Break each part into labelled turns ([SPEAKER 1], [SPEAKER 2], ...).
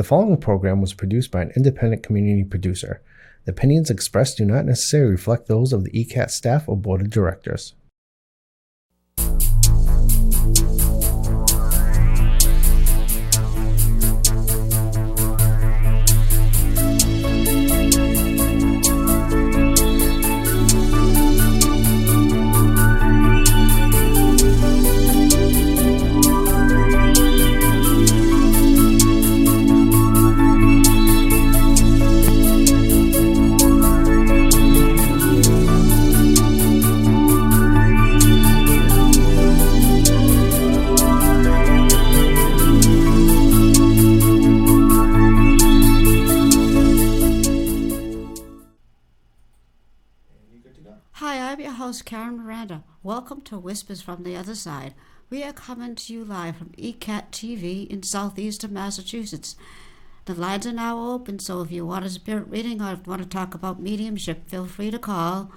[SPEAKER 1] The following program was produced by an independent community producer. The opinions expressed do not necessarily reflect those of the ECAT staff or board of directors.
[SPEAKER 2] Hi, I'm your host, Karen Miranda. Welcome to Whispers from the Otherside. We are coming to you live from ECAT TV in southeastern Massachusetts. The lines are now open, so if you want a spirit reading or want to talk about mediumship, feel free to call.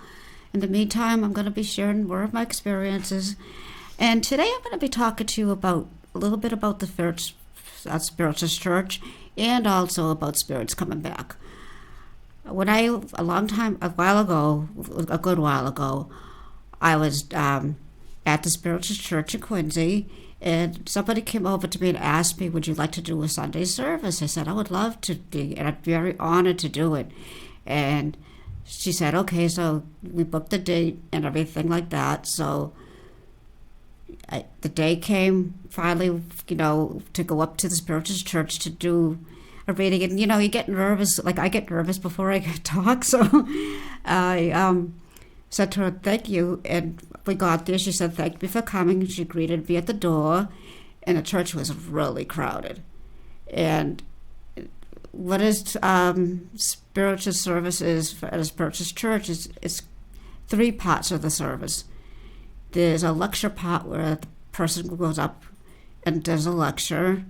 [SPEAKER 2] In the meantime, I'm going to be sharing more of my experiences. And today I'm going to be talking to you about a little bit about the Spiritist Church and also about spirits coming back. A good while ago, I was at the Spiritist Church in Quincy, and somebody came over to me and asked me, would you like to do a Sunday service? I said, I would love to be, and I'm very honored to do it. And she said, okay, so we booked the date and everything like that. So the day came finally, to go up to the Spiritist Church to do a reading, and you get nervous. Like I get nervous before I talk, so I said to her, "Thank you." And we got there. She said, "Thank you for coming." She greeted me at the door, and the church was really crowded. And what is spiritual services at a Spiritist church is it's three parts of the service. There's a lecture part where the person goes up and does a lecture.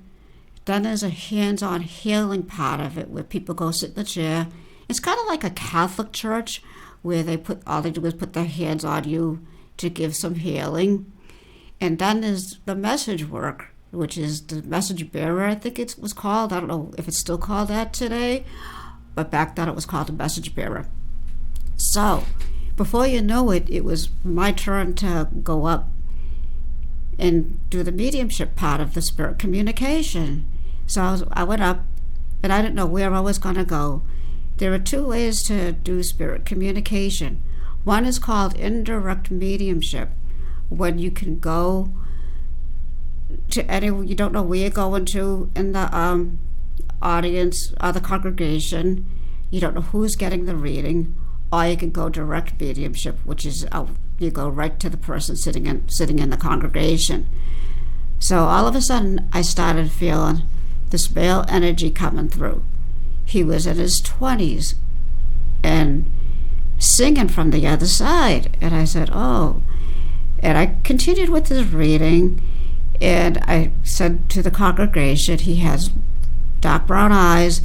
[SPEAKER 2] Then there's a hands-on healing part of it where people go sit in the chair. It's kind of like a Catholic church where all they do is put their hands on you to give some healing. And then there's the message work, which is the message bearer, I think it was called. I don't know if it's still called that today, but back then it was called the message bearer. So before you know it, it was my turn to go up and do the mediumship part of the spirit communication. So I went up, and I didn't know where I was going to go. There are two ways to do spirit communication. One is called indirect mediumship, when you can go to anywhere, you don't know where you're going to in the audience or the congregation. You don't know who's getting the reading, or you can go direct mediumship, which is you go right to the person sitting in the congregation. So all of a sudden, I started feeling this male energy coming through. He was in his 20s and singing from the other side. And I said, oh. And I continued with his reading, and I said to the congregation, he has dark brown eyes,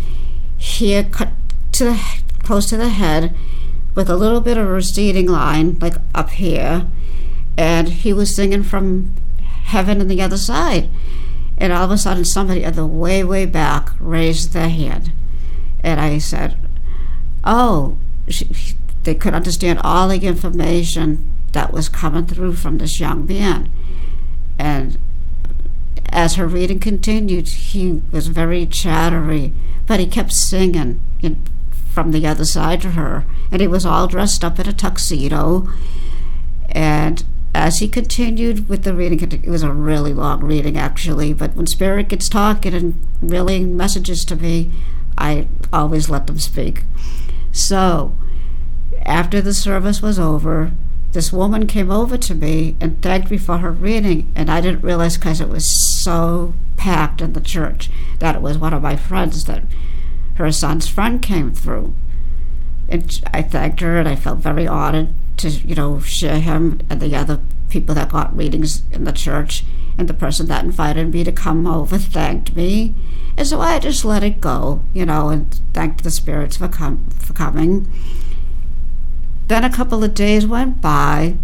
[SPEAKER 2] hair cut close to the head, with a little bit of a receding line, like up here, and he was singing from heaven and the other side. And all of a sudden, somebody at the way, way back raised their hand. And I said, oh, they could understand all the information that was coming through from this young man. And as her reading continued, he was very chattery, but he kept singing from the other side to her, and he was all dressed up in a tuxedo. And as he continued with the reading, it was a really long reading actually, but when Spirit gets talking and relaying messages to me, I always let them speak. So after the service was over, this woman came over to me and thanked me for her reading, and I didn't realize, because it was so packed in the church, that it was one of my friends, that her son's friend came through. And I thanked her, and I felt very honored to, share him and the other people that got readings in the church. And the person that invited me to come over thanked me. And so I just let it go, and thanked the spirits for coming. Then a couple of days went by,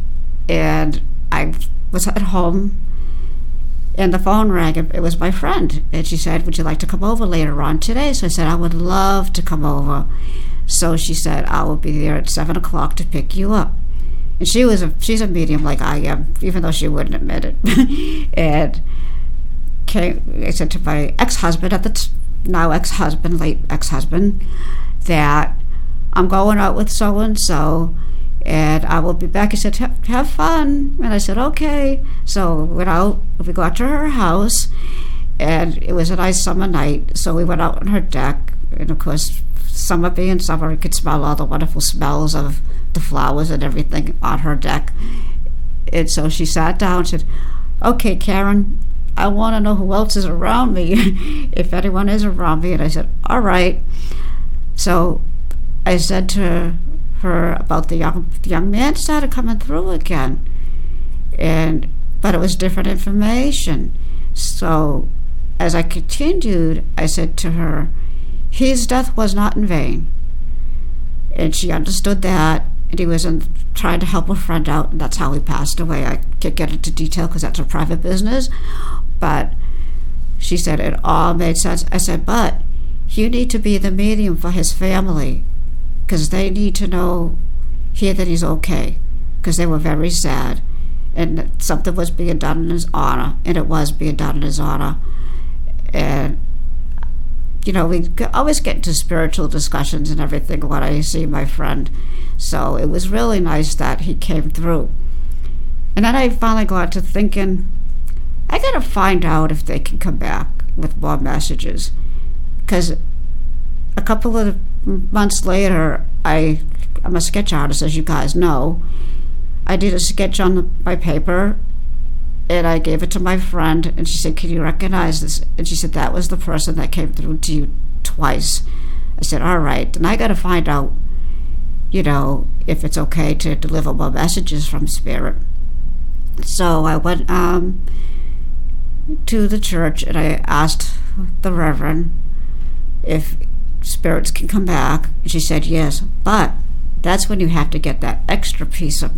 [SPEAKER 2] and I was at home, And the phone rang, and it was my friend. And she said, would you like to come over later on today? So I said, I would love to come over. So she said, I will be there at 7 o'clock to pick you up. And she's a medium like I am, even though she wouldn't admit it. And I said to my ex-husband, now ex-husband, late ex-husband, that I'm going out with so-and-so, and I will be back. He said, have fun. And I said, okay. So we got to her house, and it was a nice summer night. So we went out on her deck, and of course, summer being summer, you could smell all the wonderful smells of the flowers and everything on her deck. And so she sat down and said, okay, Karen, I want to know who else is around me, if anyone is around me. And I said, all right. So I said to her about the young man started coming through again, but it was different information. So as I continued, I said to her, his death was not in vain. And she understood that, and he was trying to help a friend out, and that's how he passed away. I can't get into detail because that's a private business, but she said it all made sense. I said, but you need to be the medium for his family, because they need to hear that he's okay, because they were very sad, and something was being done in his honor, and it was being done in his honor. And we always get into spiritual discussions and everything when I see my friend. So it was really nice that he came through. And then I finally got to thinking, I got to find out if they can come back with more messages. Because a couple of months later, I'm a sketch artist, as you guys know. I did a sketch on my paper, and I gave it to my friend, and she said, can you recognize this? And she said, that was the person that came through to you twice. I said, all right. And I got to find out, if it's okay to deliver more messages from spirit. So I went to the church, and I asked the reverend if spirits can come back. And she said, yes, but that's when you have to get that extra piece of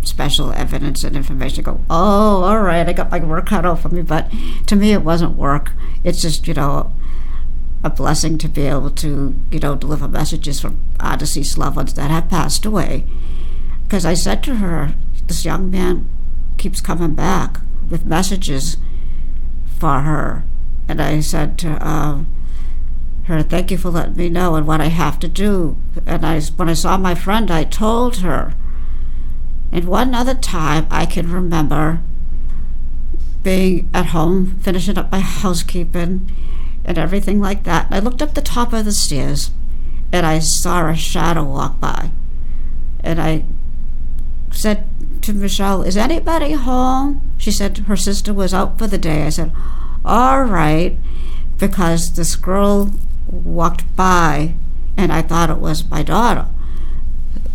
[SPEAKER 2] special evidence and information. Go, oh, all right, I got my work cut out for me. But to me, it wasn't work. It's just, a blessing to be able to, deliver messages from our deceased loved ones that have passed away. Because I said to her, this young man keeps coming back with messages for her. And I said to her, thank you for letting me know and what I have to do. And when I saw my friend, I told her. And one other time I can remember being at home, finishing up my housekeeping and everything like that. I looked up the top of the stairs, and I saw a shadow walk by. And I said to Michelle, is anybody home? She said her sister was out for the day. I said, all right, because this girl walked by, and I thought it was my daughter.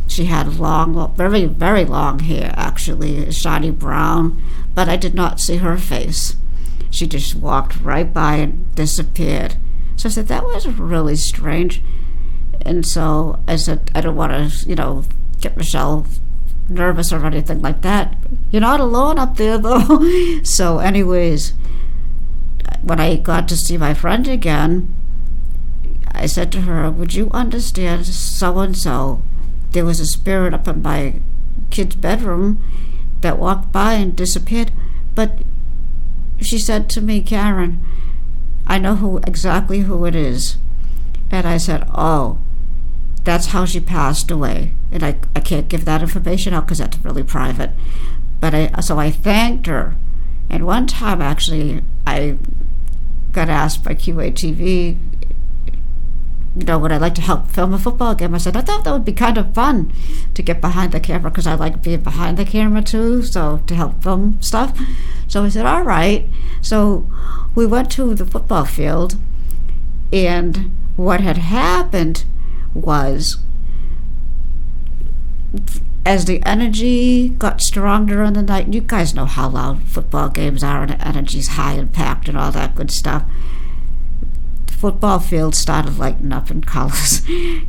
[SPEAKER 2] She had long, very, very long hair, actually, shiny brown, but I did not see her face. She just walked right by and disappeared. So I said, that was really strange. And so I said, I don't want to, get Michelle nervous or anything like that. You're not alone up there, though. So anyways, when I got to see my friend again, I said to her, would you understand so-and-so? There was a spirit up in my kid's bedroom that walked by and disappeared. But she said to me, Karen, I know exactly who it is. And I said, oh, that's how she passed away. And I can't give that information out because that's really private. But so I thanked her. And one time, actually, I got asked by QATV, would I like to help film a football game? I said, I thought that would be kind of fun to get behind the camera, because I like being behind the camera too, so to help film stuff. So I said, all right. So we went to the football field, and what had happened was, as the energy got stronger in the night, you guys know how loud football games are, and the energy's high and packed and all that good stuff. Football field started lighting up in colors.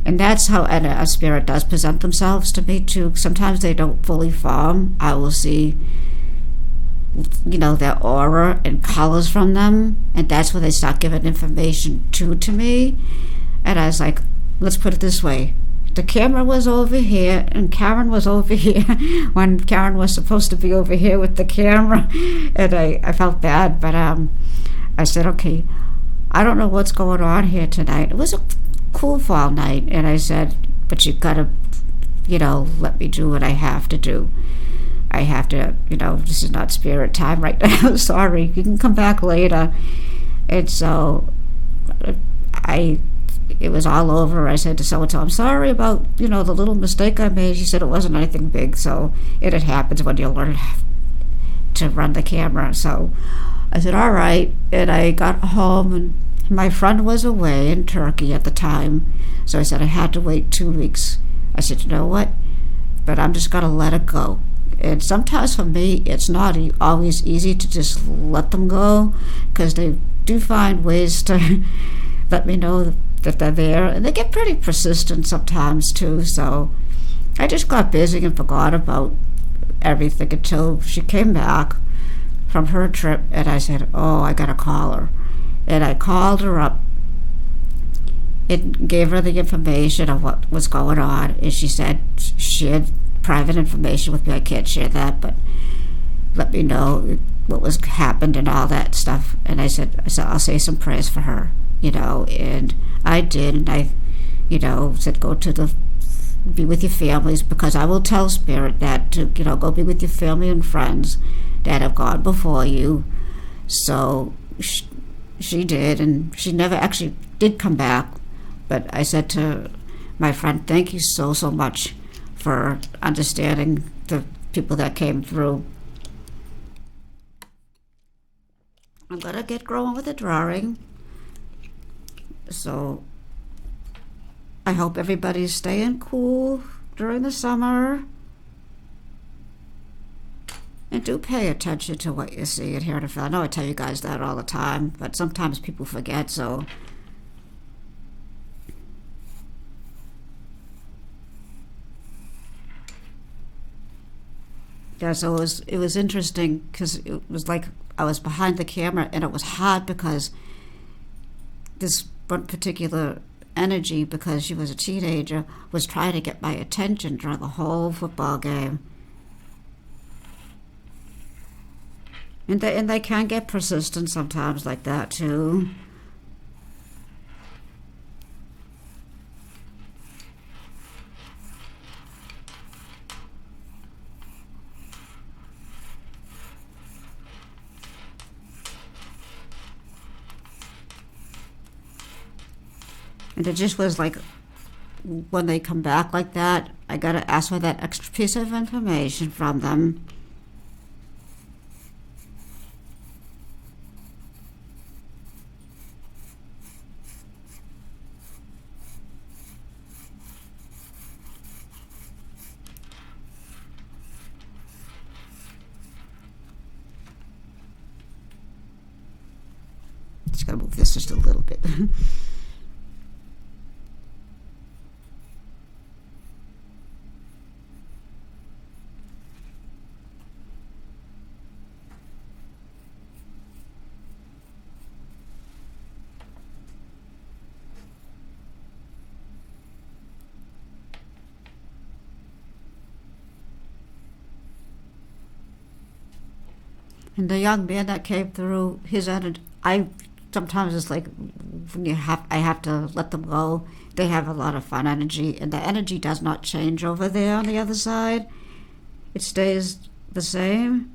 [SPEAKER 2] And that's how a spirit does present themselves to me too. Sometimes they don't fully form. I will see their aura and colors from them, and that's where they start giving information to me. And I was like, let's put it this way. The camera was over here, and Karen was over here when Karen was supposed to be over here with the camera. And I felt bad, but I said, okay, I don't know what's going on here tonight. It was a cool fall night, and I said, but you gotta, let me do what I have to do. I have to, this is not spirit time right now. Sorry, you can come back later. And so it was all over. I said to so-and-so, I'm sorry about, the little mistake I made. She said it wasn't anything big, so it happens when you learn to run the camera. So I said, all right. And I got home, and my friend was away in Turkey at the time. So I said I had to wait 2 weeks. I said, you know what? But I'm just going to let it go. And sometimes for me, it's not always easy to just let them go, because they do find ways to let me know that they're there. And they get pretty persistent sometimes, too. So I just got busy and forgot about everything until she came back from her trip. And I said, oh, I got to call her. And I called her up and gave her the information of what was going on. And she said she had private information with me. I can't share that, but let me know what was happened and all that stuff. And I said I'll say some prayers for her, and I did. And I, said go to be with your families, because I will tell Spirit that to, go be with your family and friends that have gone before you. So she did, and she never actually did come back. But I said to my friend, thank you so much for understanding the people that came through. I'm gonna get going with the drawing. So I hope everybody's staying cool during the summer. And do pay attention to what you see and hear and feel. I know I tell you guys that all the time, but sometimes people forget, so yeah, so it was interesting, because it was like I was behind the camera, and it was hard because this one particular energy, because she was a teenager, was trying to get my attention during the whole football game. And they can get persistent sometimes like that too. And it just was like, when they come back like that, I gotta ask for that extra piece of information from them. Just gotta move this just a little bit. And the young man that came through, his energy, I sometimes it's like when I have to let them go. They have a lot of fun energy, and the energy does not change over there on the other side. It stays the same.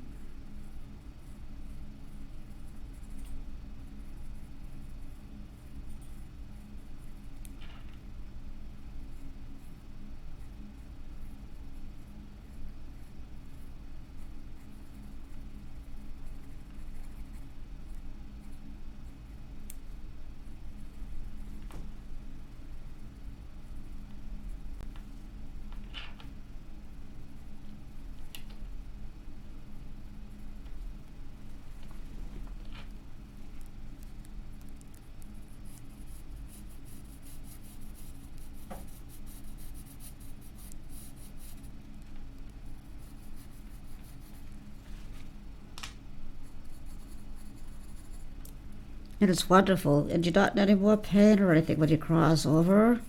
[SPEAKER 2] And it's wonderful. And you're not in any more pain or anything when you cross over.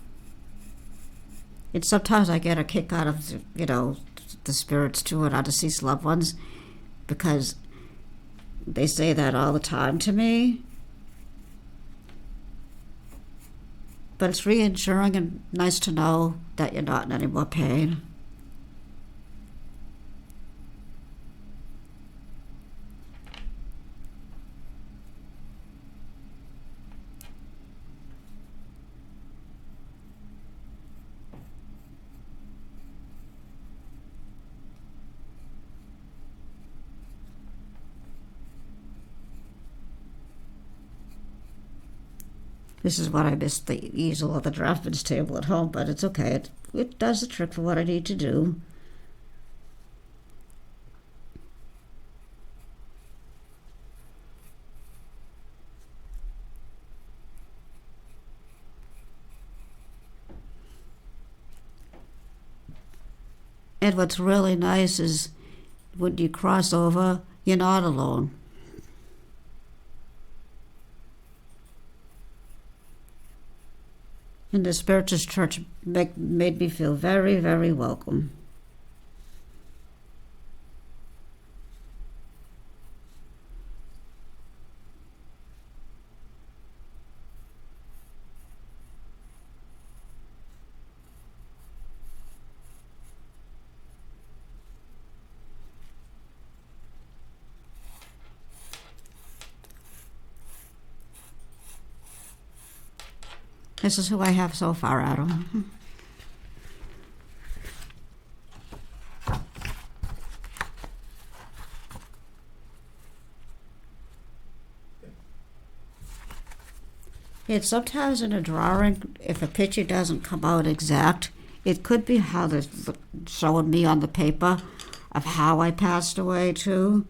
[SPEAKER 2] And sometimes I get a kick out of, the spirits too and our deceased loved ones, because they say that all the time to me. But it's reassuring and nice to know that you're not in any more pain. This is what I missed, the easel or the draftman's table at home, but it's okay. It does the trick for what I need to do. And what's really nice is when you cross over, you're not alone. And the Spiritist Church made me feel very, very welcome. This is who I have so far, Adam. It's sometimes in a drawing, if a picture doesn't come out exact, it could be how they're showing me on the paper of how I passed away too.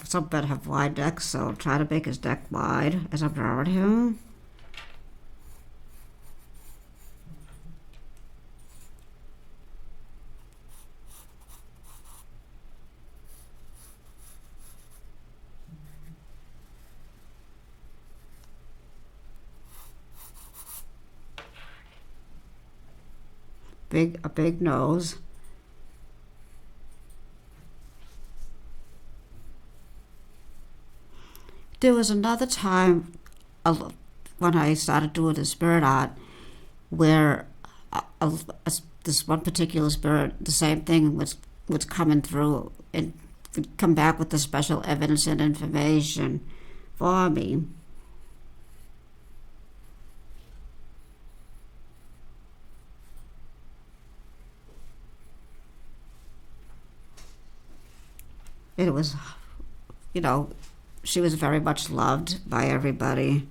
[SPEAKER 2] Some men have wide decks, so I'll try to make his deck wide as I'm drawing him. A big nose. There was another time when I started doing the spirit art where this one particular spirit, the same thing was coming through and would come back with the special evidence and information for me. It was, she was very much loved by everybody.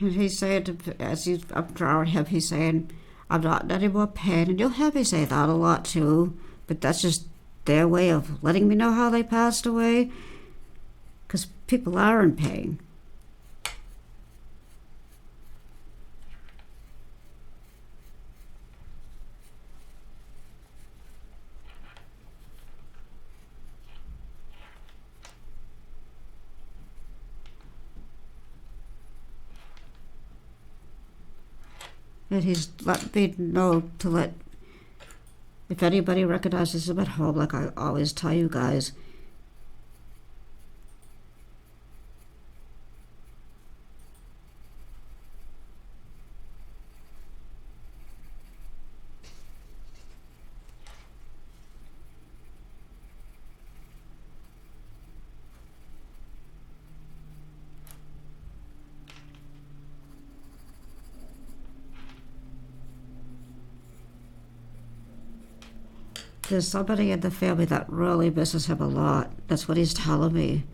[SPEAKER 2] And he's saying, I'm drawing him, he's saying, I'm not in any more pain. And you'll have me say that a lot too, but that's just their way of letting me know how they passed away, because people are in pain. And he's let me know to let, if anybody recognizes him at home, like I always tell you guys, there's somebody in the family that really misses him a lot. That's what he's telling me.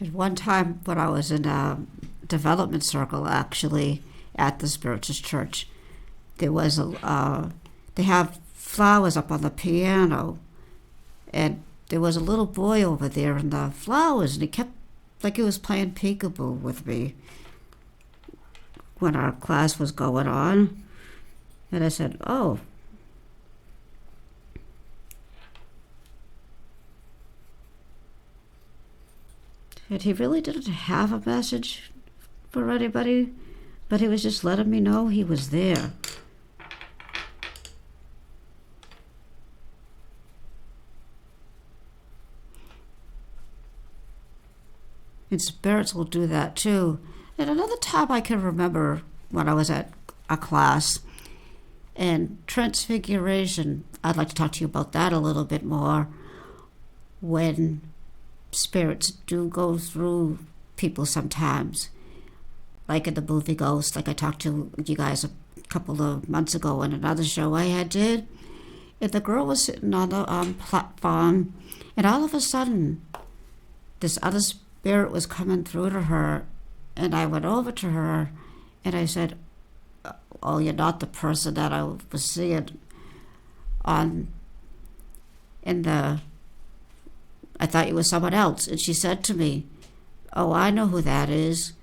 [SPEAKER 2] At one time, when I was in a development circle, actually, at the Spiritual Church, there was they have flowers up on the piano, and there was a little boy over there in the flowers, and he kept, like he was playing peekaboo with me when our class was going on. And I said, oh. And he really didn't have a message for anybody, but he was just letting me know he was there. And spirits will do that too. And another time I can remember when I was at a class in Transfiguration, I'd like to talk to you about that a little bit more, when spirits do go through people sometimes, like in the movie Ghost, like I talked to you guys a couple of months ago in another show I did. And the girl was sitting on the platform, and all of a sudden this other spirit was coming through to her, and I went over to her and I said, oh, you're not the person that I was seeing on in the, I thought you were someone else. And she said to me, oh, I know who that is.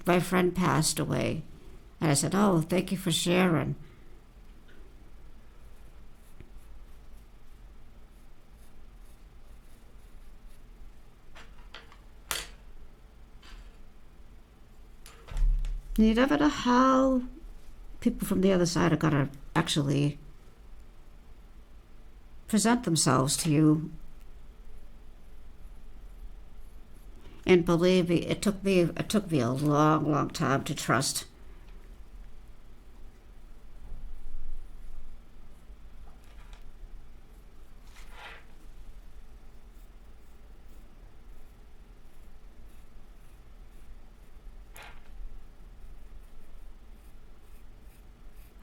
[SPEAKER 2] My friend passed away. And I said, oh, thank you for sharing. You never know how people from the other side are going to actually present themselves to you. And believe me, it took me a long, long time to trust.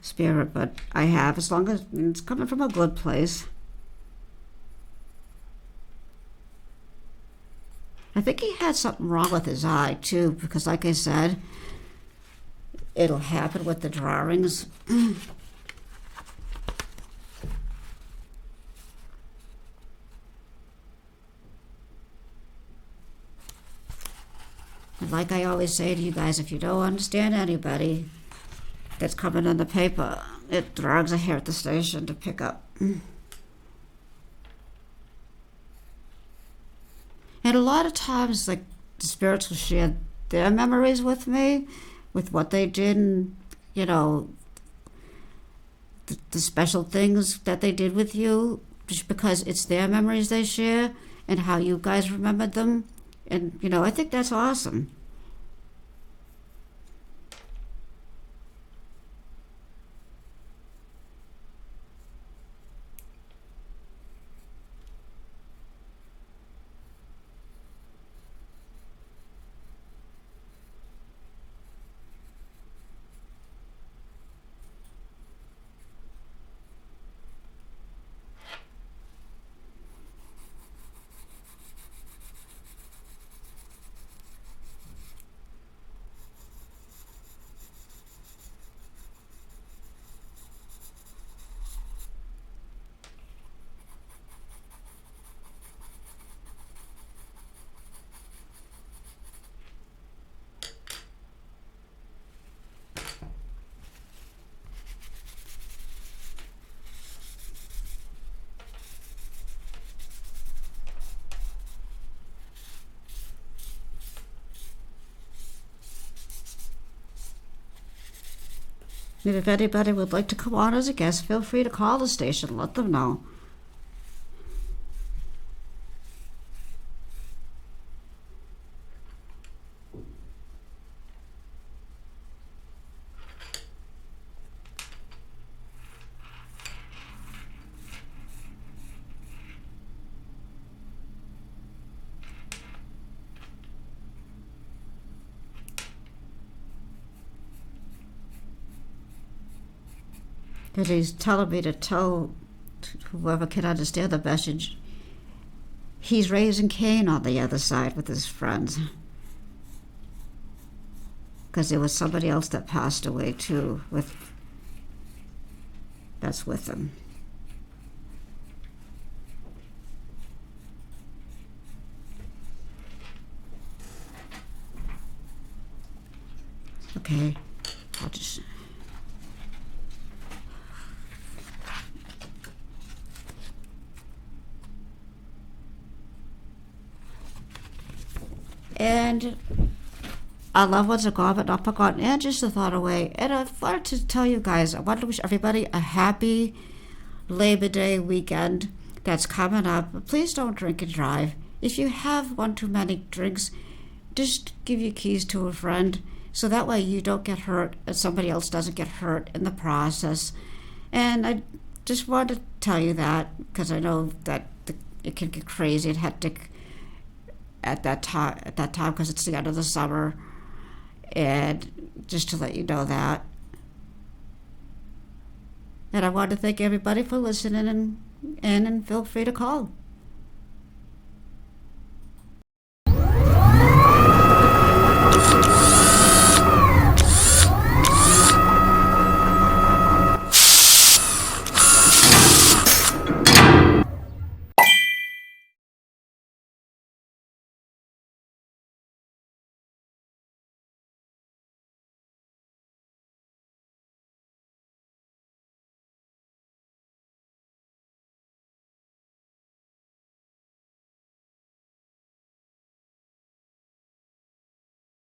[SPEAKER 2] Spirit, but I have, as long as it's coming from a good place. I think he had something wrong with his eye too, because like I said, it'll happen with the drawings. like I always say to you guys, if you don't understand anybody that's coming in the paper, it drags a hair at the station to pick up. And a lot of times, like, the spirits will share their memories with me, with what they did, and, you know, the special things that they did with you, just because it's their memories they share and how you guys remembered them. And, you know, I think that's awesome. And if anybody would like to come on as a guest, feel free to call the station. Let them know. Because he's telling me to tell whoever can understand the message, he's raising Cain on the other side with his friends. Because there was somebody else that passed away too, that's with him. Okay, I'll just... And our loved ones are gone but not forgotten, and just a thought away. And I wanted to tell you guys, I want to wish everybody a happy Labor Day weekend that's coming up. Please don't drink and drive. If you have one too many drinks, just give your keys to a friend, so that way you don't get hurt and somebody else doesn't get hurt in the process. And I just wanted to tell you that, because I know that it can get crazy and hectic at that time, because it's the end of the summer, and just to let you know that. And I want to thank everybody for listening, and feel free to call.